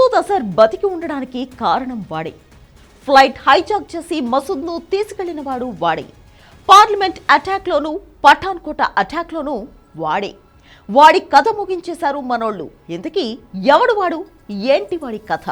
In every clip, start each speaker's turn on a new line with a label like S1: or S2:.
S1: మసూద్ అజర్ బతికి ఉండడానికి కారణం వాడే. ఫ్లైట్ హైజాక్ చేసి మసూద్ను తీసుకెళ్లిన వాడు వాడే. పార్లమెంట్ అటాక్లోనూ పఠాన్కోట అటాక్లోనూ వాడే. వాడి కథ ముగించేశారు మనోళ్ళు. ఇంతకీ ఎవడు వాడు, ఏంటి వాడి కథ?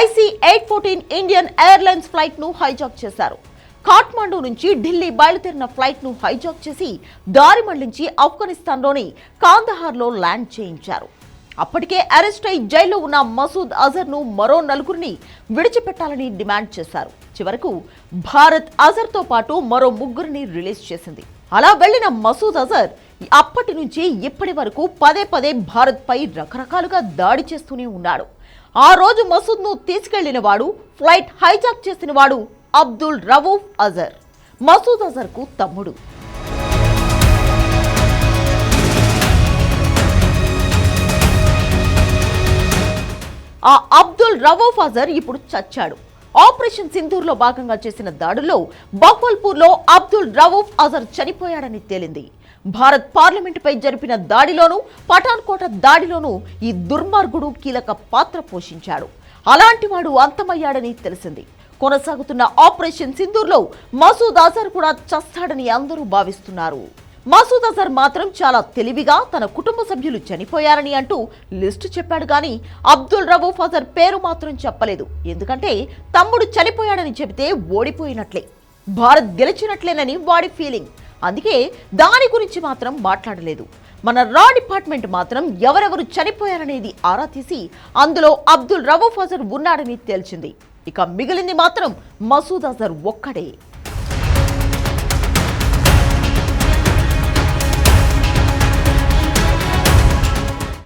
S1: IC-814 ఇండియన్ ఎయిర్లైన్స్ ఫ్లైట్ ను హైజాక్ చేశారు. కాఠ్మండూ నుంచి ఢిల్లీ బయలుదేరిన ఫ్లైట్ ను హైజాక్ చేసి దారి మళ్లించి ఆఫ్ఘనిస్తాన్లోని కాందహార్లో ల్యాండ్ చేయించారు. అప్పటికే అరెస్ట్ అయి జైల్లో ఉన్న మసూద్ అజర్ ను మరో నలుగురిని విడిచిపెట్టాలని డిమాండ్ చేశారు. చివరకు భారత్ అజర్ తో పాటు మరో ముగ్గురిని రిలీజ్ చేసింది. అలా వెళ్లిన మసూద్ అజర్ అప్పటి నుంచి ఇప్పటి వరకు పదే పదే భారత్ పై రకరకాలుగా దాడి చేస్తూనే ఉన్నాడు. ఆ రోజు మసూద్ ను తీసుకెళ్లిన వాడు, ఫ్లైట్ హైజాక్ చేసిన వాడు అబ్దుల్ రవూఫ్ అజర్, మసూద్ అజర్ కు తమ్ముడు. ఆ అబ్దుల్ రవూఫ్ అజర్ ఇప్పుడు చచ్చాడు. ఆపరేషన్ సింధూర్లో భాగంగా చేసిన దాడుల్లో బహ్వల్పూర్లో అబ్దుల్ రవూఫ్ అజర్ చనిపోయాడని తేలింది. భారత్ పార్లమెంటుపై జరిపిన దాడిలోనూ పఠాన్కోట దాడిలోనూ ఈ దుర్మార్గుడు కీలక పాత్ర పోషించాడు. అలాంటి వాడు అంతమయ్యాడని తెలిసింది. కొనసాగుతున్న ఆపరేషన్ సింధూర్లో మసూద్ అజర్ కూడా చస్తాడని అందరూ భావిస్తున్నారు. మసూద్ అజర్ మాత్రం చాలా తెలివిగా తన కుటుంబ సభ్యులు చనిపోయారని అంటూ లిస్టు చెప్పాడు గాని అబ్దుల్ రవూఫ్ అజర్ పేరు మాత్రం చెప్పలేదు. ఎందుకంటే తమ్ముడు చనిపోయాడని చెబితే ఓడిపోయినట్లే, భారత్ గెలిచినట్లేనని వాడి ఫీలింగ్. అందుకే దాని గురించి మాత్రం మాట్లాడలేదు. మన రా డిపార్ట్మెంట్ మాత్రం ఎవరెవరు చనిపోయారనేది ఆరా తీసి అందులో అబ్దుల్ రవూఫ్ అజర్ ఉన్నాడని తేల్చింది. ఇక మిగిలింది మాత్రం మసూద్ అజర్ ఒక్కడే.